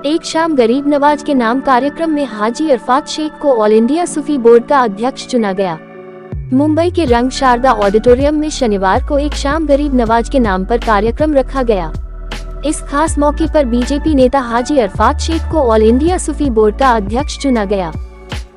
एक शाम गरीब नवाज के नाम कार्यक्रम में हाजी अरफात शेख को ऑल इंडिया सूफी बोर्ड का अध्यक्ष चुना गया। मुंबई के रंग शारदा ऑडिटोरियम में शनिवार को एक शाम गरीब नवाज के नाम पर कार्यक्रम रखा गया। इस खास मौके पर बीजेपी नेता हाजी अरफात शेख को ऑल इंडिया सूफी बोर्ड का अध्यक्ष चुना गया।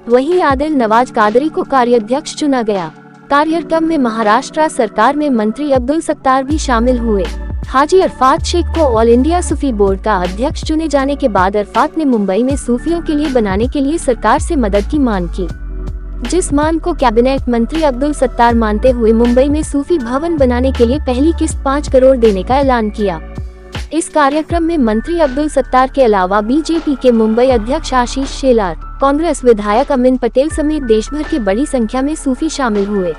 वहीं आदिल नवाज कादरी को कार्याध्यक्ष चुना गया। कार्यक्रम में महाराष्ट्र सरकार में मंत्री अब्दुल सत्तार भी शामिल हुए। हाजी अरफात शेख को ऑल इंडिया सूफी बोर्ड का अध्यक्ष चुने जाने के बाद अरफात ने मुंबई में सूफियों के लिए बनाने के लिए सरकार से मदद की मांग की, जिस मांग को कैबिनेट मंत्री अब्दुल सत्तार मानते हुए मुंबई में सूफी भवन बनाने के लिए पहली किस्त 5 करोड़ देने का ऐलान किया। इस कार्यक्रम में मंत्री अब्दुल सत्तार के अलावा बीजेपी के मुंबई अध्यक्ष आशीष शेलार, कांग्रेस विधायक अमीन पटेल समेत देश भर के बड़ी संख्या में सूफी शामिल हुए।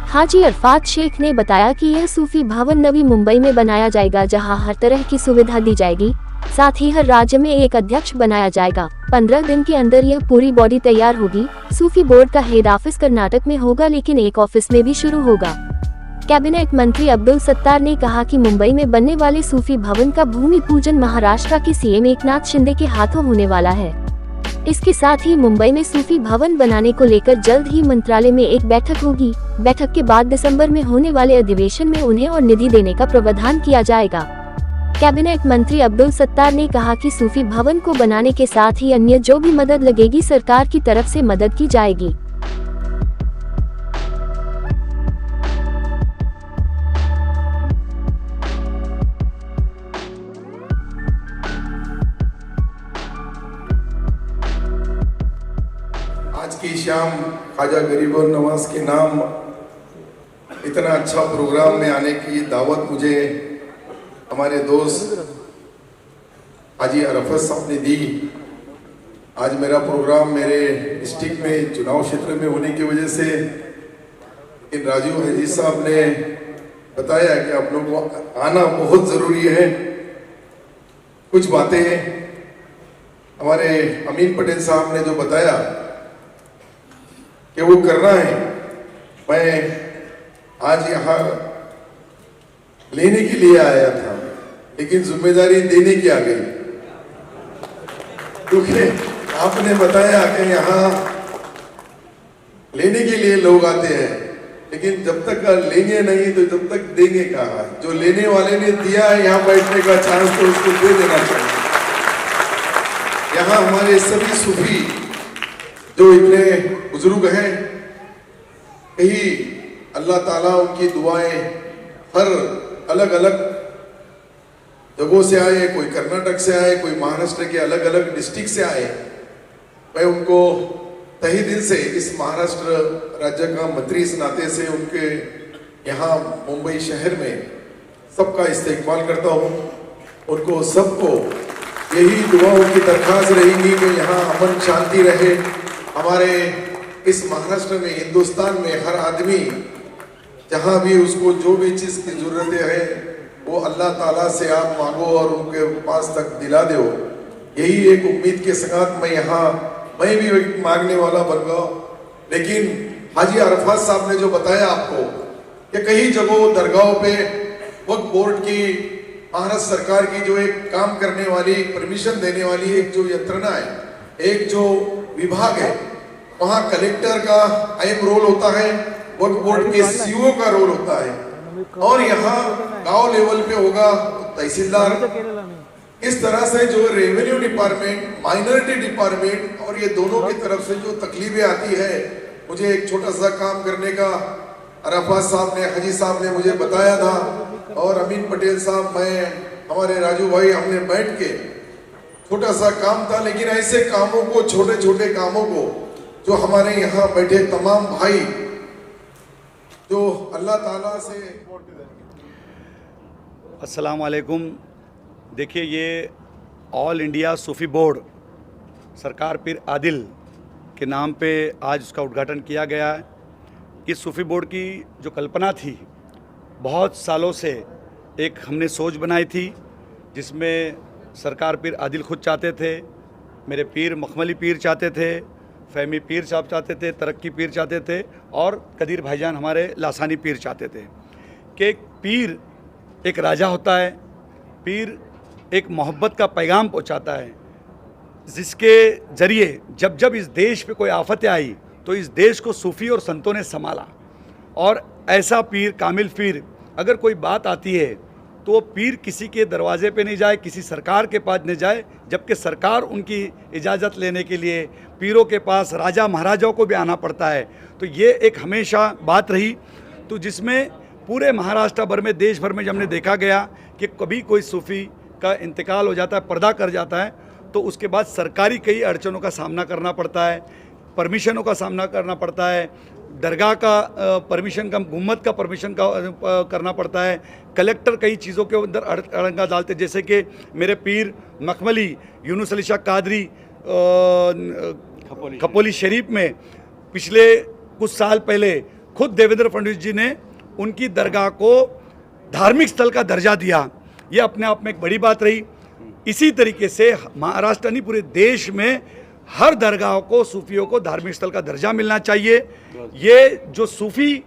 हाजी अरफात शेख ने बताया कि यह सूफी भवन नवी मुंबई में बनाया जाएगा, जहां हर तरह की सुविधा दी जाएगी। साथ ही हर राज्य में एक अध्यक्ष बनाया जाएगा। 15 दिन के अंदर यह पूरी बॉडी तैयार होगी। सूफी बोर्ड का हेड ऑफिस कर्नाटक में होगा, लेकिन एक ऑफिस में भी शुरू होगा। कैबिनेट मंत्री अब्दुल सत्तार ने कहा कि मुंबई में बनने वाले सूफी भवन का भूमि पूजन महाराष्ट्र के सीएम एकनाथ शिंदे के हाथों होने वाला है। इसके साथ ही मुंबई में सूफी भवन बनाने को लेकर जल्द ही मंत्रालय में एक बैठक होगी। बैठक के बाद दिसंबर में होने वाले अधिवेशन में उन्हें और निधि देने का प्रावधान किया जाएगा। कैबिनेट मंत्री अब्दुल सत्तार ने कहा कि सूफी भवन को बनाने के साथ ही अन्य जो भी मदद लगेगी सरकार की तरफ से मदद की जाएगी। आज की शाम ख्वाजा गरीब नवाज के नाम इतना अच्छा प्रोग्राम में आने की दावत मुझे हमारे दोस्त हाजी अरफात साहब ने दी। आज मेरा प्रोग्राम मेरे डिस्ट्रिक्ट में चुनाव क्षेत्र में होने की वजह से इन राजीव हाजी साहब ने बताया कि आप लोगों को आना बहुत ज़रूरी है। कुछ बातें हमारे अमीन पटेल साहब ने जो बताया कि वो करना है, मैं आज यहाँ लेने के लिए आया था, लेकिन जिम्मेदारी देने की आ गई, क्योंकि आपने बताया कि यहाँ लेने के लिए लोग आते हैं, लेकिन जब तक लेंगे नहीं तो जब तक देंगे कहाँ। जो लेने वाले ने दिया है यहाँ बैठने का चांस तो उसको दे देना चाहिए। यहाँ हमारे सभी सूफी जो इतने बुजुर्ग हैं, कहीं अल्लाह ताला उनकी दुआएं हर अलग अलग जगहों से आए, कोई कर्नाटक से आए, कोई महाराष्ट्र के अलग अलग डिस्ट्रिक्ट से आए। मैं उनको तहे दिल से इस महाराष्ट्र राज्य का मंत्री इस नाते से उनके यहाँ मुंबई शहर में सबका इस्तेमाल करता हूँ। उनको सबको यही दुआओं की दरख्वास्त रहेगी कि यहाँ अमन शांति रहे। हमारे इस महाराष्ट्र में, हिंदुस्तान में हर आदमी जहाँ भी उसको जो भी चीज़ की ज़रूरतें हैं वो अल्लाह ताला से आप मांगो और उनके पास तक दिला दो। यही एक उम्मीद के साथ मैं भी एक मांगने वाला बन गया। लेकिन हाजी अरफात साहब ने जो बताया आपको कि कई जगहों दरगाहों पे वक्फ बोर्ड की, महाराष्ट्र सरकार की जो एक काम करने वाली, परमिशन देने वाली एक जो यंत्रणा है, एक जो विभाग है, वहाँ कलेक्टर का अहम रोल होता है, वक्फ बोर्ड के सीईओ का रोल होता है, और यहाँ गांव लेवल पे होगा तहसीलदार। इस तरह से जो रेवेन्यू डिपार्टमेंट, माइनॉरिटी डिपार्टमेंट और ये दोनों की तरफ से जो तकलीफें आती है, मुझे एक छोटा सा काम करने का अरफात साहब ने, हाजी साहब ने मुझे बताया था, और अमीन पटेल साहब, मैं, हमारे राजू भाई, हमने बैठ के छोटा सा काम था। लेकिन ऐसे कामों को, छोटे छोटे कामों को जो हमारे यहाँ बैठे तमाम भाई जो अल्लाह ताला से। अस्सलाम वालेकुम। देखिए, ये ऑल इंडिया सूफी बोर्ड सरकार पीर आदिल के नाम पे आज उसका उद्घाटन किया गया है। इस सूफी बोर्ड की जो कल्पना थी, बहुत सालों से एक हमने सोच बनाई थी, जिसमें सरकार पीर आदिल खुद चाहते थे, मेरे पीर मखमली पीर चाहते थे, फ़हमी पीर साहब चाहते थे, तरक्की पीर चाहते थे, और कदीर भाईजान हमारे लासानी पीर चाहते थे कि एक पीर एक राजा होता है, पीर एक मोहब्बत का पैगाम पहुंचाता है, जिसके जरिए जब जब इस देश पे कोई आफतें आई तो इस देश को सूफी और संतों ने संभाला। और ऐसा पीर, कामिल पीर, अगर कोई बात आती है तो वो पीर किसी के दरवाजे पे नहीं जाए, किसी सरकार के पास नहीं जाए, जबकि सरकार उनकी इजाज़त लेने के लिए पीरों के पास, राजा महाराजाओं को भी आना पड़ता है। तो ये एक हमेशा बात रही, तो जिसमें पूरे महाराष्ट्र भर में, देश भर में जब हमने देखा गया कि कभी कोई सूफ़ी का इंतकाल हो जाता है, पर्दा कर जाता है, तो उसके बाद सरकारी कई अड़चनों का सामना करना पड़ता है, परमिशनों का सामना करना पड़ता है, दरगाह का परमिशन का, गुम्मत का परमिशन का करना पड़ता है, कलेक्टर कई चीज़ों के अंदर अड़ंगा डालते, जैसे कि मेरे पीर मखमली यूनुस अली शाह कादरी खपोली शरीफ में पिछले कुछ साल पहले खुद देवेंद्र फडणवीस जी ने उनकी दरगाह को धार्मिक स्थल का दर्जा दिया। ये अपने आप में एक बड़ी बात रही। इसी तरीके से महाराष्ट्र नहीं, पूरे देश में हर दरगाह को, सूफियों को धार्मिक स्थल का दर्जा मिलना चाहिए। ये जो सूफी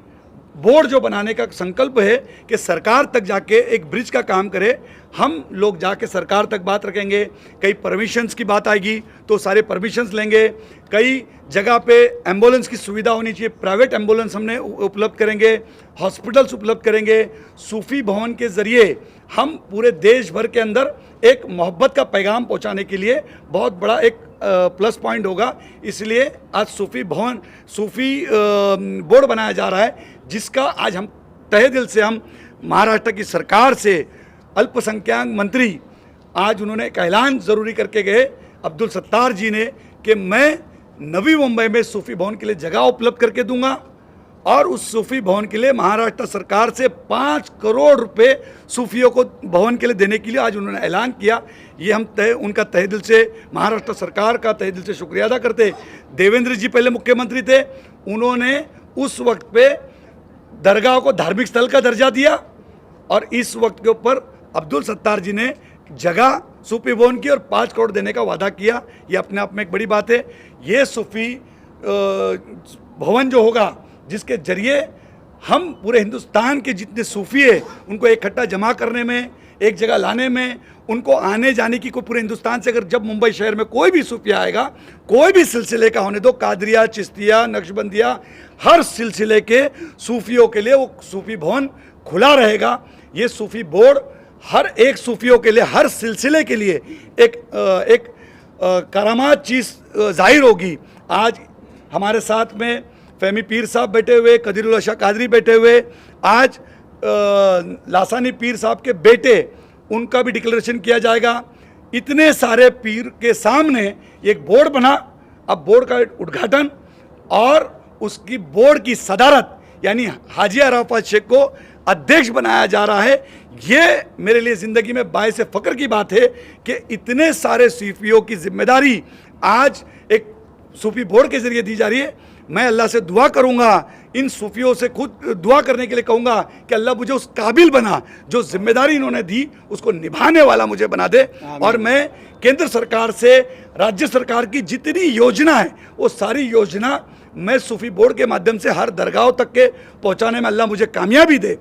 बोर्ड जो बनाने का संकल्प है कि सरकार तक जाके एक ब्रिज का काम करे, हम लोग जाके सरकार तक बात रखेंगे। कई परमिशंस की बात आएगी तो सारे परमिशंस लेंगे। कई जगह पे एम्बुलेंस की सुविधा होनी चाहिए, प्राइवेट एम्बुलेंस हमने उपलब्ध करेंगे, हॉस्पिटल्स उपलब्ध करेंगे। सूफी भवन के ज़रिए हम पूरे देश भर के अंदर एक मोहब्बत का पैगाम पहुंचाने के लिए बहुत बड़ा एक प्लस पॉइंट होगा। इसलिए आज सूफी भवन, सूफी बोर्ड बनाया जा रहा है, जिसका आज हम तहे दिल से हम महाराष्ट्र की सरकार से, अल्पसंख्यक मंत्री आज उन्होंने एक ऐलान ज़रूरी करके गए अब्दुल सत्तार जी ने कि मैं नवी मुंबई में सूफी भवन के लिए जगह उपलब्ध करके दूंगा और उस सूफी भवन के लिए महाराष्ट्र सरकार से 5 करोड़ रुपए सूफियों को भवन के लिए देने के लिए आज उन्होंने ऐलान किया। ये हम उनका तहे दिल से, महाराष्ट्र सरकार का तहे दिल से शुक्रिया अदा करते। देवेंद्र जी पहले मुख्यमंत्री थे, उन्होंने उस वक्त पे दरगाह को धार्मिक स्थल का दर्जा दिया और इस वक्त के ऊपर अब्दुल सत्तार जी ने जगह सूफी भवन की और 5 करोड़ देने का वादा किया। ये अपने आप में एक बड़ी बात है। ये सूफी भवन जो होगा, जिसके जरिए हम पूरे हिंदुस्तान के जितने सूफी है उनको इकट्ठा जमा करने में, एक जगह लाने में, उनको आने जाने की, कोई पूरे हिंदुस्तान से अगर जब मुंबई शहर में कोई भी सूफी आएगा, कोई भी सिलसिले का होने दो, कादरिया, चिश्तिया, नक्शबंदिया, हर सिलसिले के सूफियों के लिए वो सूफी भवन खुला रहेगा। ये सूफी बोर्ड हर एक सूफियों के लिए, हर सिलसिले के लिए एक करामात चीज़ जाहिर होगी। आज हमारे साथ में फहमी पीर साहब बैठे हुए, कदीरुल्लाह शाह कादरी बैठे हुए, आज लासानी पीर साहब के बेटे, उनका भी डिक्लेरेशन किया जाएगा। इतने सारे पीर के सामने एक बोर्ड बना। अब बोर्ड का उद्घाटन और उसकी बोर्ड की सदारत यानी हाजी अराफात शेख को अध्यक्ष बनाया जा रहा है। ये मेरे लिए ज़िंदगी में बायसे फ़ख्र की बात है कि इतने सारे सूफियों की जिम्मेदारी आज एक सूफी बोर्ड के ज़रिए दी जा रही है। मैं अल्लाह से दुआ करूंगा, इन सूफियों से खुद दुआ करने के लिए कहूँगा कि अल्लाह मुझे उस काबिल बना, जो जिम्मेदारी इन्होंने दी उसको निभाने वाला मुझे बना दे। और मैं केंद्र सरकार से, राज्य सरकार की जितनी योजना है वो सारी योजना मैं सूफी बोर्ड के माध्यम से हर दरगाहों तक के पहुँचाने में अल्लाह मुझे कामयाबी दे।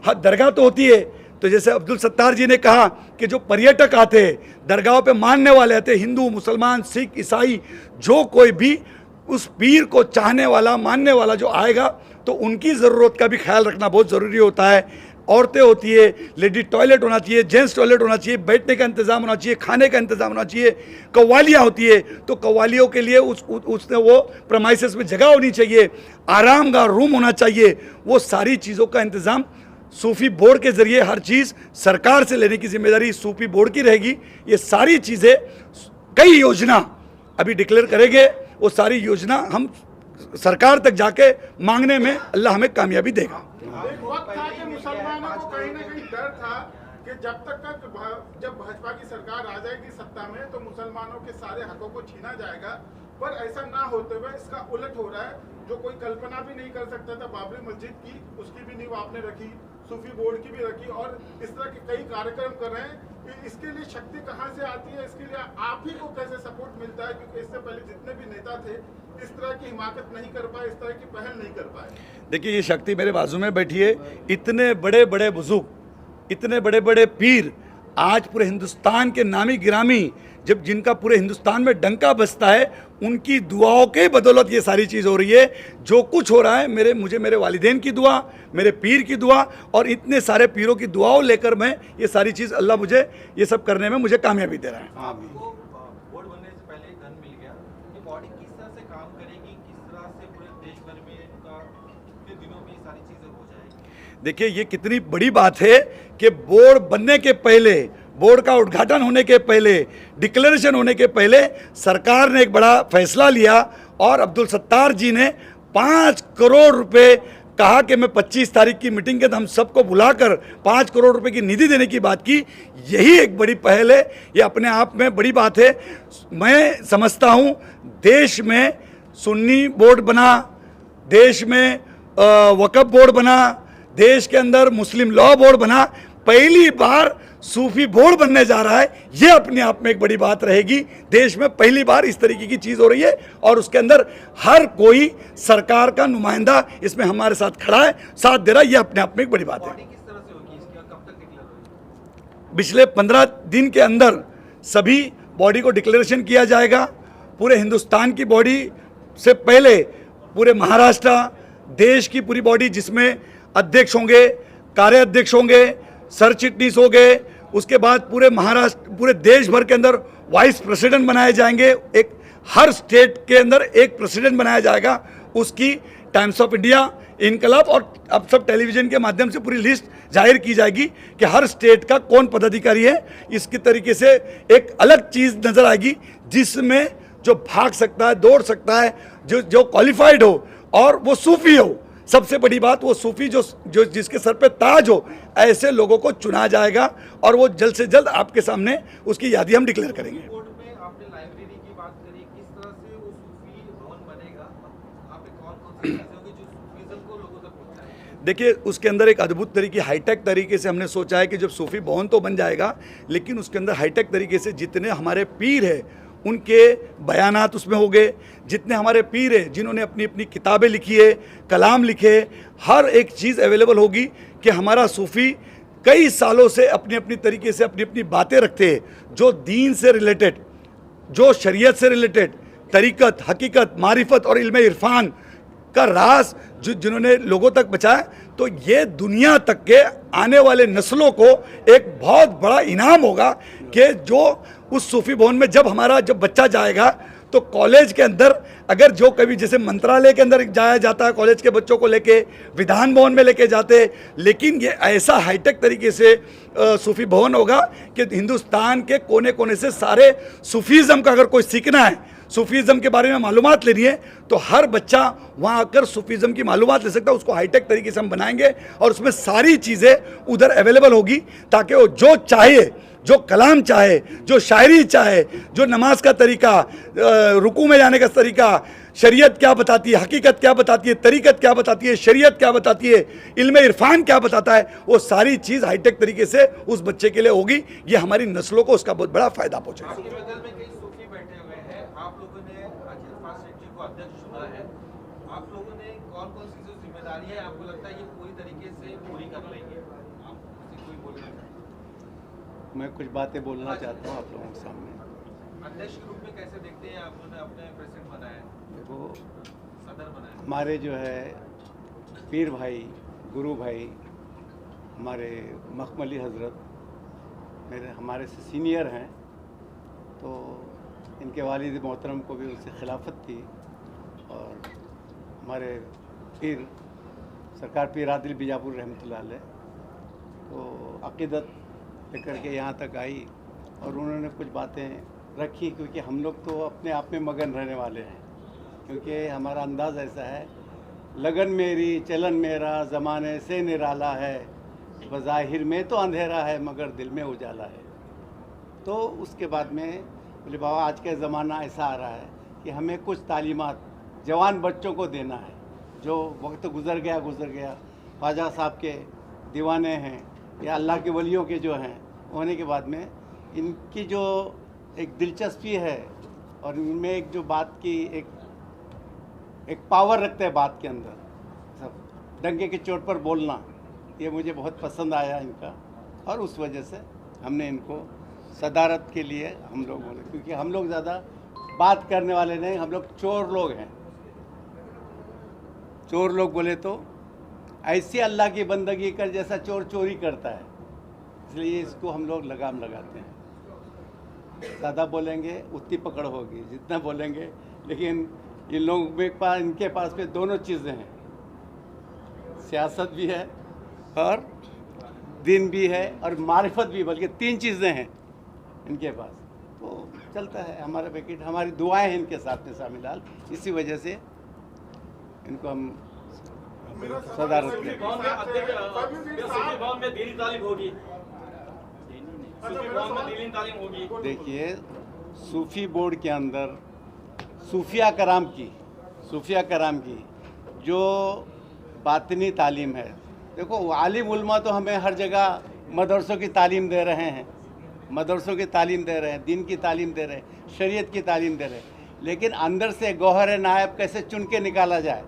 हर दरगाह तो होती है, तो जैसे अब्दुल सत्तार जी ने कहा कि जो पर्यटक आते दरगाहों पे, मानने वाले आते, हिंदू, मुसलमान, सिख, ईसाई, जो कोई भी उस पीर को चाहने वाला, मानने वाला जो आएगा, तो उनकी ज़रूरत का भी ख्याल रखना बहुत ज़रूरी होता है। औरतें होती है, लेडी टॉयलेट होना चाहिए, जेंट्स टॉयलेट होना चाहिए, बैठने का इंतज़ाम होना चाहिए, खाने का इंतज़ाम होना चाहिए। कव्वालियाँ होती है तो कव्वालियों के लिए उसने वो प्रमाइसेस में जगह होनी चाहिए, आरामगाह रूम होना चाहिए। वो सारी चीज़ों का इंतज़ाम सूफी बोर्ड के ज़रिए, हर चीज़ सरकार से लेने की जिम्मेदारी सूफी बोर्ड की रहेगी। ये सारी चीज़ें, कई योजना अभी डिक्लेयर करेंगे, वो सारी योजना हम सरकार तक जाके मांगने में अल्लाह हमें कामयाबी देगा। एक वक्त था कि मुसलमानों को कहीं ना कहीं डर था कि जब भाजपा की सरकार आ जाएगी सत्ता में तो मुसलमानों के सारे हकों को छीना जाएगा, पर ऐसा ना होते हुए इसका उलट हो रहा है। जो कोई कल्पना भी नहीं कर सकता था बाबरी मस्जिद की, उसकी भी नींव आपने रखी, सूफी बोर्ड की भी रखी, और इस तरह के कई कार्यक्रम कर रहे हैं। इसके लिए शक्ति कहाँ से आती है, इसके लिए आप ही को कैसे सपोर्ट मिलता है? क्योंकि इससे पहले जितने भी नेता थे इस तरह की हिमाकत नहीं कर पाए, इस तरह की पहल नहीं कर पाए। देखिए, ये शक्ति मेरे बाजू में बैठी है। इतने बड़े बड़े बुजुर्ग, इतने बड़े बड़े पीर आज पूरे हिंदुस्तान के नामी गिरामी, जब जिनका पूरे हिंदुस्तान में डंका बजता है, उनकी दुआओं के बदौलत ये सारी चीज़ हो रही है। जो कुछ हो रहा है मुझे मेरे वालिदैन की दुआ, मेरे पीर की दुआ और इतने सारे पीरों की दुआओं लेकर मैं ये सारी चीज़, अल्लाह मुझे ये सब करने में मुझे कामयाबी दे रहा है। आपको बोर्ड बनने से पहले ही धन मिल गया, ये बॉडी किस तरह से काम करेगी, किस तरह से पूरे देश भर में इनका कितने दिनों में ये सारी चीज़ें हो जाएगी? देखिए, ये कितनी बड़ी बात है कि बोर्ड बनने के पहले, बोर्ड का उद्घाटन होने के पहले, डिक्लेरेशन होने के पहले सरकार ने एक बड़ा फैसला लिया और अब्दुल सत्तार जी ने 5 करोड़ रुपए कहा कि मैं 25 तारीख की मीटिंग के हम सबको बुलाकर 5 करोड़ रुपए की निधि देने की बात की। यही एक बड़ी पहल है, ये अपने आप में बड़ी बात है। मैं समझता हूँ देश में सुन्नी बोर्ड बना, देश में वक्फ बोर्ड बना, देश के अंदर मुस्लिम लॉ बोर्ड बना, पहली बार सूफी बोर्ड बनने जा रहा है। ये अपने आप में एक बड़ी बात रहेगी। देश में पहली बार इस तरीके की चीज़ हो रही है और उसके अंदर हर कोई सरकार का नुमाइंदा इसमें हमारे साथ खड़ा है, साथ दे रहा है। ये अपने आप में एक बड़ी बात है। बॉडी किस तरह से होगी, इसका कब तक डिक्लेयर होगी? पिछले 15 दिन के अंदर सभी बॉडी को डिक्लेरेशन किया जाएगा। पूरे हिंदुस्तान की बॉडी से पहले पूरे महाराष्ट्र, देश की पूरी बॉडी जिसमें अध्यक्ष होंगे, कार्याध्यक्ष होंगे, सर चिटनीस हो गए, उसके बाद पूरे महाराष्ट्र, पूरे देश भर के अंदर वाइस प्रेसिडेंट बनाए जाएंगे। एक हर स्टेट के अंदर एक प्रेसिडेंट बनाया जाएगा। उसकी टाइम्स ऑफ इंडिया, इनकलाब और अब सब टेलीविज़न के माध्यम से पूरी लिस्ट जाहिर की जाएगी कि हर स्टेट का कौन पदाधिकारी है। इसकी तरीके से एक अलग चीज़ नज़र आएगी जिसमें जो भाग सकता है, दौड़ सकता है, जो क्वालिफाइड हो और वो सूफी हो। सबसे बड़ी बात, वो सूफी जो जिसके सर पे ताज हो, ऐसे लोगों को चुना जाएगा और वो जल्द से जल्द आपके सामने उसकी यादी हम डिक्लेयर करेंगे। बोर्ड में आपने लाइब्रेरी की बात करी, किस तरह से वो सूफी भवन बनेगा, आप पे कौन कौन सी चीजें होगी जो सूफीज़्म को लोगों तक पहुंचाएगी? देखिए, उसके अंदर एक अद्भुत तरीके, हाईटेक तरीके से हमने सोचा है कि जब सूफी भवन तो बन जाएगा, लेकिन उसके अंदर हाईटेक तरीके से जितने हमारे पीर हैं उनके बयानात उसमें हो गए, जितने हमारे पीर हैं जिन्होंने अपनी अपनी किताबें लिखी है, कलाम लिखे, हर एक चीज़ अवेलेबल होगी कि हमारा सूफ़ी कई सालों से अपनी अपनी तरीके से अपनी अपनी बातें रखते हैं, जो दीन से रिलेटेड, जो शरीयत से रिलेटेड, तरीक़त, हकीकत, मारिफत और इल्म इरफान का राज जिन्होंने लोगों तक बचाया। तो ये दुनिया तक के आने वाले नस्लों को एक बहुत बड़ा इनाम होगा कि जो उस सूफी भवन में जब बच्चा जाएगा तो कॉलेज के अंदर, अगर जो कभी जैसे मंत्रालय के अंदर जाया जाता है कॉलेज के बच्चों को लेके, विधान भवन में लेके जाते, लेकिन ये ऐसा हाईटेक तरीके से सूफी भवन होगा कि हिंदुस्तान के कोने कोने से सारे सूफीज़म का अगर कोई सीखना है, सूफीज़म के बारे में मालूमात लेनी है, तो हर बच्चा वहाँ आकर सूफीज़म की मालूमात ले सकता है। उसको हाईटेक तरीके से हम बनाएंगे और उसमें सारी चीज़ें उधर अवेलेबल होगी ताकि वो जो चाहे, जो कलाम चाहे, जो शायरी चाहे, जो नमाज का तरीका, रुकू में जाने का तरीका, शरीयत क्या बताती है, हकीकत क्या बताती है, तरीक़त क्या बताती है, शरीयत क्या बताती है, इल्म इरफान क्या बताता है, वो सारी चीज़ हाईटेक तरीके से उस बच्चे के लिए होगी। ये हमारी नस्लों को उसका बहुत बड़ा फ़ायदा पहुँचेगा। आपके बगल में कई सूफी बैठे हुए हैं, आप लोगों ने आज इरफान शेख जी को अध्यक्ष चुना है, आप लोगों ने कौन कौन सी जो जिम्मेदारी है आपको लगता है ये पूरी तरीके से पूरी कर लेंगे? आप कोई बोलना चाहते हैं? मैं कुछ बातें बोलना चाहता हूँ आप लोगों के सामने। अध्यक्ष के रूप में कैसे देखते हैं आप लोगों ने अपने प्रेसिडेंट बनाया, देखो, सदर बनाया? हमारे जो है पीर भाई, गुरु भाई, हमारे मखमली हज़रत हमारे से सीनियर हैं, तो इनके वालिद मोहतरम को भी उनसे खिलाफत थी और हमारे पीर सरकार पीर आदिल बीजापुर रहमतुल्लाह अलैह तो अक़ीदत लेकर के यहाँ तक आई और उन्होंने कुछ बातें रखी, क्योंकि हम लोग तो अपने आप में मगन रहने वाले हैं, क्योंकि हमारा अंदाज़ ऐसा है, लगन मेरी चलन मेरा ज़माने से निराला है, बज़ाहिर में तो अंधेरा है मगर दिल में उजाला है। तो उसके बाद में बोले बाबा आज का ज़माना ऐसा आ रहा है कि हमें कुछ तालीमात जवान बच्चों को देना है, जो वक्त गुज़र गया, ख्वाजा साहब के दीवाने हैं या अल्लाह के वलियों के जो हैं, होने के बाद में इनकी जो एक दिलचस्पी है और इनमें एक जो बात की एक पावर रखते हैं बात के अंदर, सब डंके की चोट पर बोलना, ये मुझे बहुत पसंद आया इनका और उस वजह से हमने इनको सदारत के लिए हम लोग बोले, क्योंकि हम लोग ज़्यादा बात करने वाले नहीं, हम लोग चोर लोग हैं। चोर लोग बोले तो ऐसी अल्लाह की बंदगी कर जैसा चोर चोरी करता है, इसलिए इसको हम लोग लगाम लगाते हैं। ज़्यादा बोलेंगे उतनी पकड़ होगी जितना बोलेंगे, लेकिन इन लोगों के पास, इनके पास में दोनों चीज़ें हैं, सियासत भी है और दिन भी है और मारिफत भी, बल्कि 3 चीज़ें हैं इनके पास। तो चलता है हमारा पैकेट, हमारी दुआएं हैं इनके साथ में शामिल हाल, इसी वजह से इनको हम सदारत सूफी करें। भवन में अध्यक्ष सूफी भवन में दीनी तालीम होगी, सूफी भवन में दीनी तालीम होगी। देखिए, सूफी बोर्ड के अंदर सूफिया कराम की जो बातिनी तालीम है, देखो आलिम उलमा तो हमें हर जगह मदरसों की तालीम दे रहे हैं, मदरसों की तालीम दे रहे हैं, दीन की तालीम दे रहे हैं, शरीयत की तालीम दे रहे हैं, लेकिन अंदर से गौहर नायब कैसे चुन के निकाला जाए,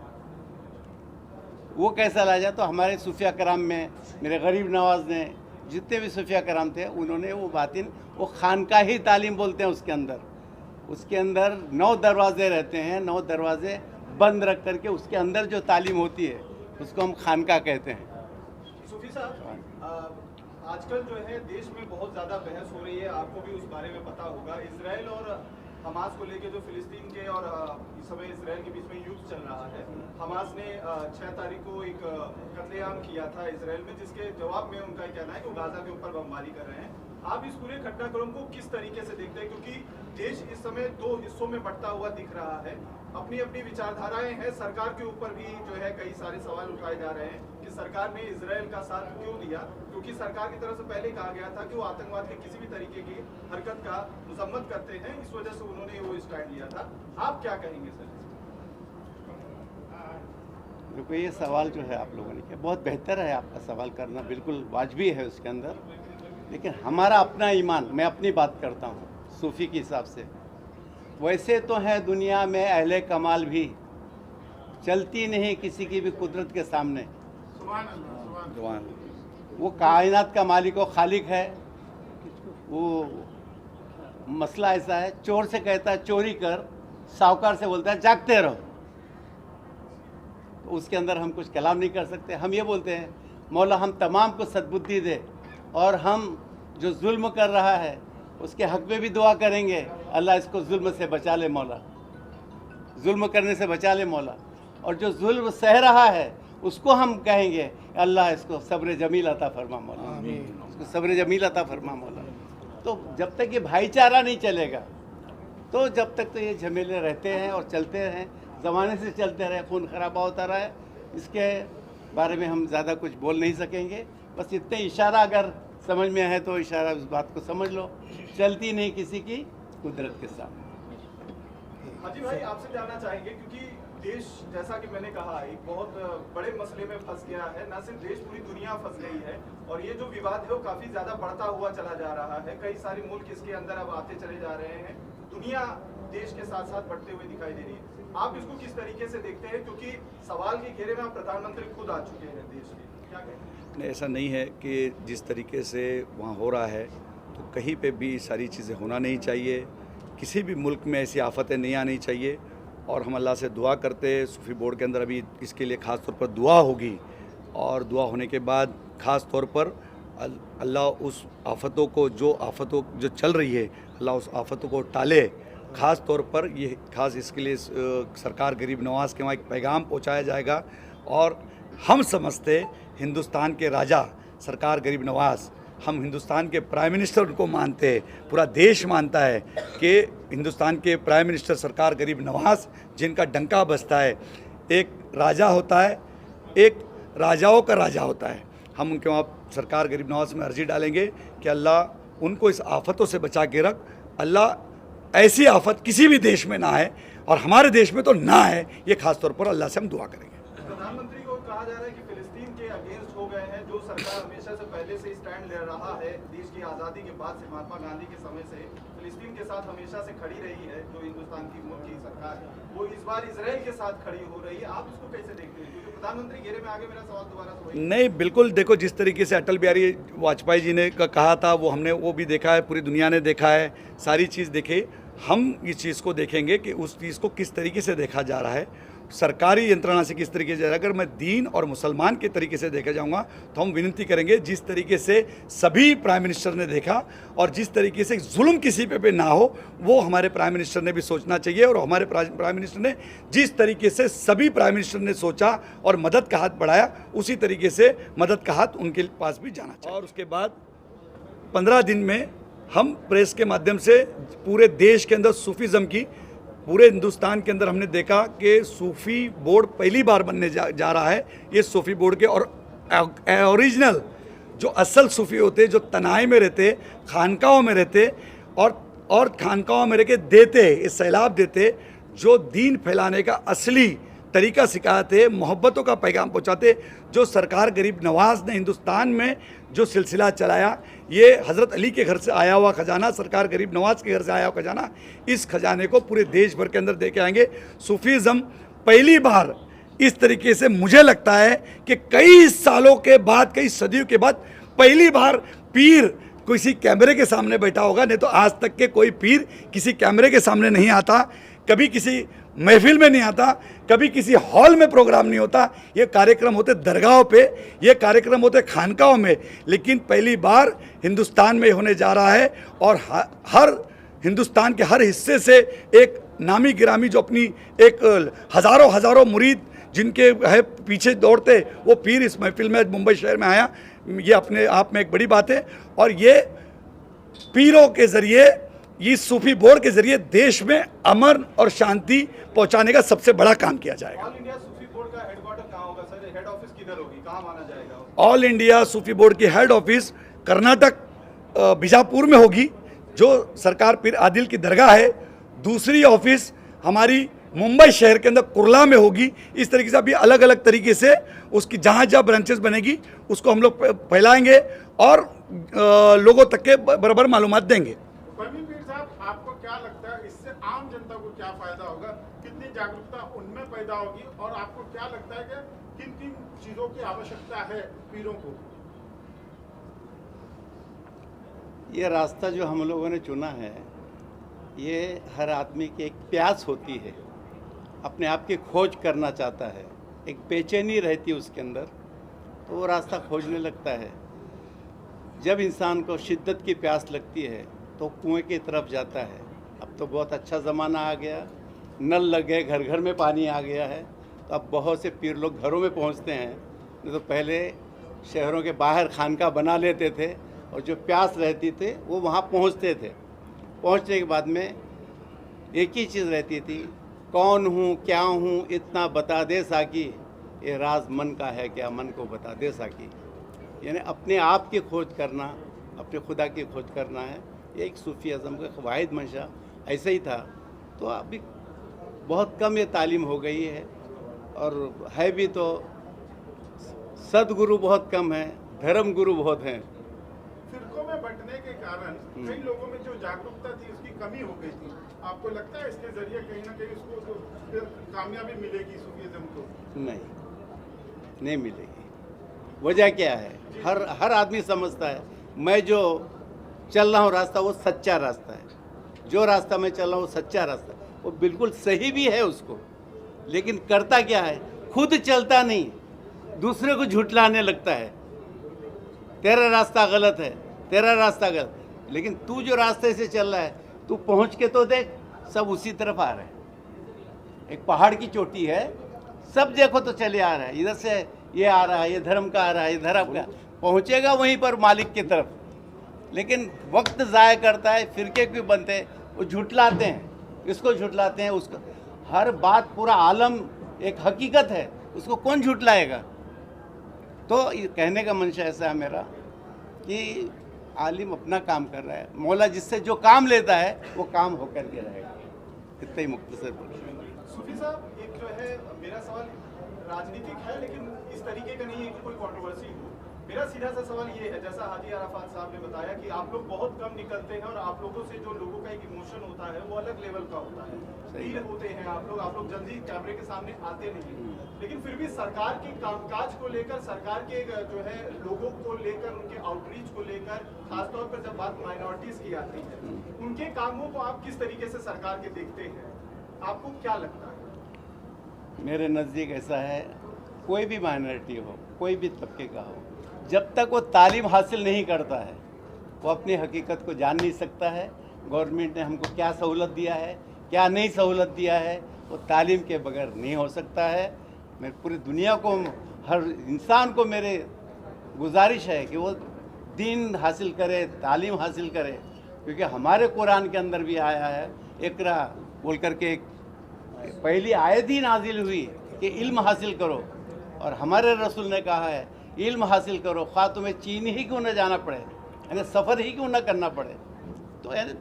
वो कैसा लाया जाए। तो हमारे सूफिया कराम में मेरे गरीब नवाज ने, जितने भी सूफिया कराम थे, उन्होंने वो बातिन, वो खानकाही तालीम बोलते हैं, उसके अंदर 9 दरवाजे रहते हैं, 9 दरवाजे बंद रख करके उसके अंदर जो तालीम होती है उसको हम खानका कहते हैं। सूफी साहब, आजकल जो है देश में बहुत ज़्यादा बहस हो रही है, आपको भी उस बारे में पता होगा। इजराइल और हमास को लेके जो फिलिस्तीन के और इस समय इजराइल के बीच में युद्ध चल रहा है, हमास ने 6 तारीख को एक कत्लेआम किया था इजराइल में, जिसके जवाब में उनका कहना है कि वो गाजा के ऊपर बमबारी कर रहे हैं। आप इस पूरे घटनाक्रम को किस तरीके से देखते हैं, क्योंकि देश इस समय 2 हिस्सों में बंटता हुआ दिख रहा है, अपनी अपनी विचारधाराएं हैं, सरकार के ऊपर भी जो है कई सारे सवाल उठाए जा रहे हैं कि सरकार ने इजराइल का साथ क्यों दिया, क्योंकि सरकार की तरफ से पहले कहा गया था कि वो आतंकवाद की किसी भी तरीके की हरकत का मजम्मत करते हैं, इस वजह से उन्होंने वो स्टैंड लिया था। आप क्या कहेंगे सर? देखो, ये सवाल जो है आप लोगों ने किया, बहुत बेहतर है, आपका सवाल करना बिल्कुल वाजबी है उसके अंदर, लेकिन हमारा अपना ईमान, मैं अपनी बात करता हूँ सूफ़ी के हिसाब से, वैसे तो है दुनिया में अहले कमाल भी, चलती नहीं किसी की भी कुदरत के सामने। सुभान अल्लाह, सुभान अल्लाह। वो कायनात का मालिक व खालिक है। वो मसला ऐसा है, चोर से कहता है चोरी कर, साहूकार से बोलता है जागते रहो, तो उसके अंदर हम कुछ कलाम नहीं कर सकते। हम ये बोलते हैं मौला हम तमाम को सद्बुद्धि दे, और हम जो जुल्म कर रहा है उसके हक में भी दुआ करेंगे, अल्लाह इसको जुल्म से बचा ले मौला, जुल्म करने से बचा ले मौला, और जो जुल्म सह रहा है उसको हम कहेंगे अल्लाह इसको सब्र जमील अता फरमा मौला, इसको सब्र जमील अता फरमा मौला। तो जब तक ये भाईचारा नहीं चलेगा, तो जब तक तो ये झमेले रहते हैं और चलते हैं, ज़माने से चलते रहे, खून खराबा होता रहा है, इसके बारे में हम ज़्यादा कुछ बोल नहीं सकेंगे। बस इतने इशारा अगर समझ में है तो इशारा उस बात को समझ लो, चलती नहीं किसी की कुदरत के सामने। हाजी भाई, आपसे जानना चाहेंगे, क्योंकि देश जैसा कि मैंने कहा एक बहुत बड़े मसले में फंस गया है, ना सिर्फ देश पूरी दुनिया फंस गई है, और ये जो विवाद है वो काफी ज्यादा बढ़ता हुआ चला जा रहा है। कई सारे मुल्क इसके अंदर अब आते चले जा रहे हैं, दुनिया देश के साथ साथ बढ़ते हुए दिखाई दे रही है। आप इसको किस तरीके से देखते हैं, क्योंकि सवाल के घेरे में आप प्रधानमंत्री खुद आ चुके हैं देश के, क्या कहेंगे? नहीं, ऐसा नहीं है कि जिस तरीके से वहाँ हो रहा है तो कहीं पे भी सारी चीज़ें होना नहीं चाहिए, किसी भी मुल्क में ऐसी आफतें नहीं आनी चाहिए। और हम अल्लाह से दुआ करते हैं, सूफी बोर्ड के अंदर अभी इसके लिए ख़ास तौर पर दुआ होगी, और दुआ होने के बाद ख़ास तौर पर अल्लाह उस आफतों को, जो चल रही है, अल्लाह उस आफतों को टाले। ख़ास तौर पर ये ख़ास इसके लिए सरकार गरीब नवाज़ के वहाँ एक पैगाम पहुँचाया जाएगा। और हम समझते हिंदुस्तान के राजा सरकार गरीब नवाज़, हम हिंदुस्तान के प्राइम मिनिस्टर उनको मानते हैं, पूरा देश मानता है कि हिंदुस्तान के प्राइम मिनिस्टर सरकार गरीब नवाज़, जिनका डंका बजता है, एक राजा होता है, एक राजाओं का राजा होता है। हम उनके वहाँ सरकार गरीब नवाज़ में अर्जी डालेंगे कि अल्लाह उनको इस आफतों से बचा के रख, अल्लाह ऐसी आफत किसी भी देश में ना है, और हमारे देश में तो ना है, ये ख़ास तौर पर अल्लाह से हम दुआ करेंगे। प्रधानमंत्री को कहा जा रहा है कि फिलिस्तीन के अगेंस्ट हो गए हैं, जो सरकार हमेशा से पहले से स्टैंड ले रहा है, देश की आज़ादी के बाद से महात्मा गांधी के समय से फिलिस्तीन के साथ हमेशा से खड़ी रही है। जो हिंदुस्तान की मुल्क की सरकार है वो इस बार इजराइल के साथ खड़ी हो रही है, आप इसको कैसे देखते हैं? क्योंकि प्रधानमंत्री घेरे में आगे, मेरा सवाल दोबारा से वही। नहीं, बिल्कुल देखो, जिस तरीके से अटल बिहारी वाजपेयी जी ने कहा था वो हमने वो भी देखा है, पूरी दुनिया ने देखा है, सारी चीज़ देखे। हम इस चीज़ को देखेंगे कि उस चीज़ को किस तरीके से देखा जा रहा है, सरकारी यंत्रणा से किस तरीके से। अगर मैं दीन और मुसलमान के तरीके से देखा जाऊंगा तो हम विनती करेंगे जिस तरीके से सभी प्राइम मिनिस्टर ने देखा और जिस तरीके से जुल्म किसी पे ना हो, वो हमारे प्राइम मिनिस्टर ने भी सोचना चाहिए। और हमारे प्राइम मिनिस्टर ने जिस तरीके से सभी प्राइम मिनिस्टर ने सोचा और मदद का हाथ बढ़ाया, उसी तरीके से मदद का हाथ उनके पास भी जाना चाहिए। और उसके बाद 15 दिन में हम प्रेस के माध्यम से पूरे देश के अंदर सूफीज़म की, पूरे हिंदुस्तान के अंदर हमने देखा कि सूफ़ी बोर्ड पहली बार बनने जा रहा है। ये सूफ़ी बोर्ड के और ओरिजिनल जो असल सूफ़ी होते, जो तनाई में रहते, खानकाहों में रहते और खानकाहों में रह के देते, इस सैलाब देते, जो दीन फैलाने का असली तरीका सिखाते, मोहब्बतों का पैगाम पहुँचाते। जो सरकार गरीब नवाज ने हिंदुस्तान में जो सिलसिला चलाया, ये हज़रत अली के घर से आया हुआ खजाना, सरकार गरीब नवाज के घर से आया हुआ खजाना, इस खजाने को पूरे देश भर के अंदर दे के आएंगे। सूफीज़म पहली बार इस तरीके से, मुझे लगता है कि कई सालों के बाद, कई सदियों के बाद पहली बार पीर किसी कैमरे के सामने बैठा होगा। नहीं तो आज तक के कोई पीर किसी कैमरे के सामने नहीं आता, कभी किसी महफिल में नहीं आता, कभी किसी हॉल में प्रोग्राम नहीं होता। ये कार्यक्रम होते दरगाहों पे, ये कार्यक्रम होते खानकाहों में, लेकिन पहली बार हिंदुस्तान में होने जा रहा है। और हर हिंदुस्तान के हर हिस्से से एक नामी गिरामी, जो अपनी एक हज़ारों मुरीद जिनके है पीछे दौड़ते, वो पीर इस महफिल में मुंबई शहर में आया। ये अपने आप में एक बड़ी बात है। और ये पीरों के ज़रिए, इस सूफी बोर्ड के जरिए देश में अमन और शांति पहुंचाने का सबसे बड़ा काम किया जाएगा। ऑल इंडिया सूफी बोर्ड का हेडक्वार्टर कहाँ होगा सर? हेड ऑफिस किधर होगी, कहाँ माना जाएगा? ऑल इंडिया सूफी बोर्ड की हेड ऑफिस कर्नाटक बीजापुर में होगी, जो सरकार पीर आदिल की दरगाह है। दूसरी ऑफिस हमारी मुंबई शहर के अंदर कुर्ला में होगी। इस तरीके से अभी अलग अलग तरीके से उसकी जहाँ जहाँ ब्रांचेस बनेगी उसको हम लोग फैलाएंगे और लोगों तक के बराबर मालूमात देंगे। फहमी पीर साहब, आपको क्या लगता है इससे आम जनता को क्या फायदा होगा, कितनी जागरूकता उनमें पैदा होगी, और आपको क्या लगता है कि किन किन चीजों की आवश्यकता है पीरों को? ये रास्ता जो हम लोगों ने चुना है, ये हर आदमी की एक प्यास होती है, अपने आप की खोज करना चाहता है, एक बेचैनी रहती है उसके अंदर, तो वो रास्ता खोजने लगता है। जब इंसान को शिद्दत की प्यास लगती है तो कुएं की तरफ जाता है। अब तो बहुत अच्छा ज़माना आ गया, नल लग गए, घर घर में पानी आ गया है, तो अब बहुत से पीर लोग घरों में पहुंचते हैं। नहीं तो पहले शहरों के बाहर खानका बना लेते थे और जो प्यास रहती थे वो वहाँ पहुँचते थे। पहुँचने के बाद में एक ही चीज़ रहती थी, कौन हूँ, क्या हूँ, इतना बता दे साकी, ये राज मन का है क्या, मन को बता दे साकी। यानी अपने आप की खोज करना, अपने खुदा की खोज करना है। ये एक सूफ़ी अज़म का वाहिद मंशा ऐसे ही था। तो अभी बहुत कम ये तालीम हो गई है, और है भी तो सदगुरु बहुत कम है, धर्म गुरु बहुत हैं। फिरकों में बंटने के कारण कई लोगों में जो जागरूकता थी उसकी कमी हो गई थी। आपको लगता है इसके जरिए कहीं ना कहीं उसको फिर कामयाबी मिलेगी सूफीज़म को? नहीं मिलेगी। वजह क्या है? हर आदमी समझता है मैं जो चल रहा हूँ रास्ता वो सच्चा रास्ता है, जो रास्ता मैं चल रहा हूँ वो सच्चा रास्ता, वो बिल्कुल सही भी है उसको, लेकिन करता क्या है, खुद चलता नहीं, दूसरे को झुठलाने लगता है, तेरा रास्ता गलत है, तेरा रास्ता गलत। लेकिन तू जो रास्ते से चल रहा है, तू पहुँच के तो देख, सब उसी तरफ आ रहे हैं। एक पहाड़ की चोटी है, सब देखो तो चले आ रहा है, इधर से ये आ रहा है, ये धर्म का आ रहा है, ये धर्म का, पहुँचेगा वहीं पर मालिक की तरफ। लेकिन वक्त ज़ाया करता है, फिरके क्यों बनते हैं, वो झुठलाते हैं, इसको झुठलाते हैं, उसको। हर बात पूरा आलम एक हकीकत है, उसको कौन झुठलाएगा? तो ये कहने का मंशा ऐसा है मेरा कि आलिम अपना काम कर रहा है, मौला जिससे जो काम लेता है वो काम होकर के रहेगा। इतना ही मुख्तसर बोल। सूफी साहब, एक जो है मेरा सवाल राजनीतिक है, लेकिन इस तरीके का नहीं है कि कोई कंट्रोवर्सी हो। मेरा सीधा सा सवाल ये है, जैसा हाजी अराफात साहब ने बताया कि आप लोग बहुत कम निकलते हैं और आप लोगों से जो लोगों का एक इमोशन होता है वो अलग लेवल का होता है, फील होते हैं आप लोग जल्दी कैमरे के सामने आते नहीं, लेकिन फिर भी सरकार के कामकाज को लेकर, सरकार के जो है लोगों को लेकर, उनके आउटरीच को लेकर, खासतौर पर जब बात माइनॉरिटीज की आती है, उनके कामों को आप किस तरीके से सरकार के देखते हैं, आपको क्या लगता है? मेरे नज़दीक ऐसा है, कोई भी माइनॉरिटी हो, कोई भी तबके का हो, जब तक वो तालीम हासिल नहीं करता है वो अपनी हकीकत को जान नहीं सकता है। गवर्नमेंट ने हमको क्या सहूलत दिया है, क्या नहीं सहूलत दिया है, वो तालीम के बगैर नहीं हो सकता है। मैं पूरी दुनिया को, हर इंसान को मेरे गुजारिश है कि वो दीन हासिल करे, तालीम हासिल करे, क्योंकि हमारे कुरान के अंदर भी आया है, इकरा बोल करके एक पहली आयत ही नाजिल हुई कि इल्म हासिल करो, और हमारे रसूल ने कहा है इल्म हासिल करो, ख्वाह तुम्हें चीन ही क्यों न जाना पड़े, यानी सफ़र ही क्यों न करना पड़े। तो यानी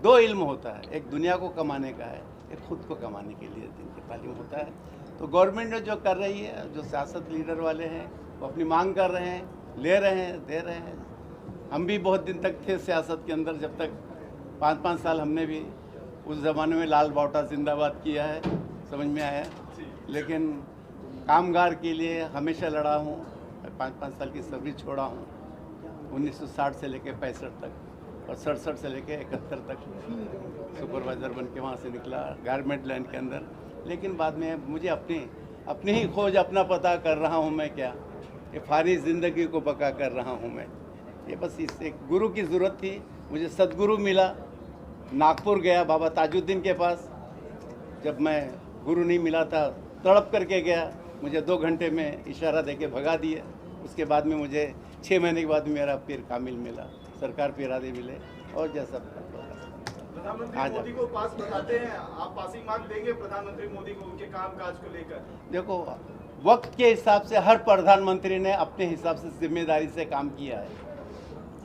दो इल्म होता है, एक दुनिया को कमाने का है, एक खुद को कमाने के लिए दिन की तालीम होता है। तो गवर्नमेंट ने जो कर रही है, जो सियासत लीडर वाले हैं वो अपनी मांग कर रहे हैं, ले रहे हैं, दे रहे हैं। हम भी बहुत दिन तक थे सियासत के अंदर, जब तक 5-5 साल हमने भी उस ज़माने में लाल बावटा जिंदाबाद किया है, समझ में आया। लेकिन कामगार के लिए हमेशा लड़ा हूँ, 5-5 साल की सर्विस छोड़ा हूँ, 1960 से लेकर 65 तक, और 67 से लेकर 71 तक सुपरवाइज़र बन के वहाँ से निकला गारमेंट लाइन के अंदर। लेकिन बाद में मुझे अपनी ही खोज, अपना पता कर रहा हूँ मैं, क्या ये फारी ज़िंदगी को बका कर रहा हूँ मैं। ये बस इस एक गुरु की ज़रूरत थी, मुझे सदगुरु मिला, नागपुर गया बाबा ताजुद्दीन के पास। जब मैं गुरु नहीं मिला था, तड़प करके गया, मुझे 2 घंटे में इशारा देके भगा दिए। उसके बाद में मुझे 6 महीने के बाद मेरा पीर कामिल मिला, सरकार पीरादे मिले, और जैसा प्रधानमंत्री मोदी को पास बताते हैं, आप पासिंग मार्क देंगे प्रधानमंत्री मोदी को उनके कामकाज को लेकर? देखो, वक्त के हिसाब से हर प्रधानमंत्री ने अपने हिसाब से जिम्मेदारी से काम किया है,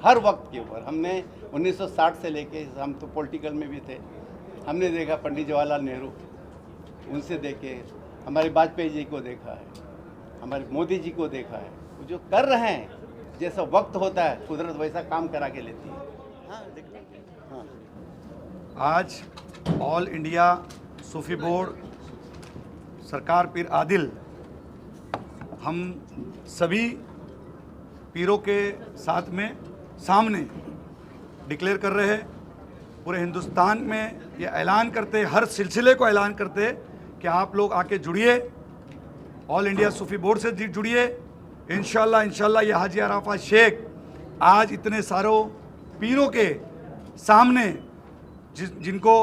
हर वक्त के ऊपर। हमने 1960 से लेके, हम तो पॉलिटिकल में भी थे, हमने देखा पंडित जवाहरलाल नेहरू, उनसे देखे, हमारे वाजपेयी जी को देखा है, हमारे मोदी जी को देखा है। वो जो कर रहे हैं, जैसा वक्त होता है कुदरत वैसा काम करा के लेती है। आज ऑल इंडिया सूफी बोर्ड सरकार पीर आदिल, हम सभी पीरों के साथ में सामने डिक्लेयर कर रहे हैं, पूरे हिंदुस्तान में ये ऐलान करते, हर सिलसिले को ऐलान करते कि आप लोग आके जुड़िए, ऑल इंडिया सूफी बोर्ड से जुड़िए। इंशाल्लाह ये हाजी अराफात शेख आज इतने सारों पीरों के सामने, जिनको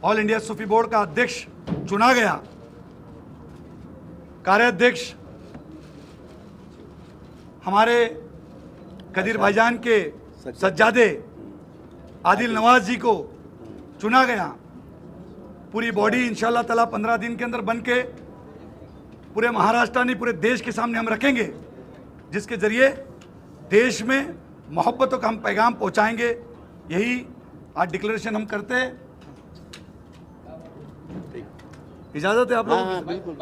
ऑल इंडिया सूफी बोर्ड का अध्यक्ष चुना गया, कार्याध्यक्ष हमारे कदीर भाईजान के सज्जादे आदिल नवाज जी को चुना गया। पूरी बॉडी इंशाल्लाह ताला 15 दिन के अंदर बन के पूरे महाराष्ट्र नहीं, पूरे देश के सामने हम रखेंगे, जिसके जरिए देश में मोहब्बतों का हम पैगाम पहुंचाएंगे। यही आज डिक्लेरेशन हम करते हैं। इजाज़त है आप लोगों की? बिल्कुल।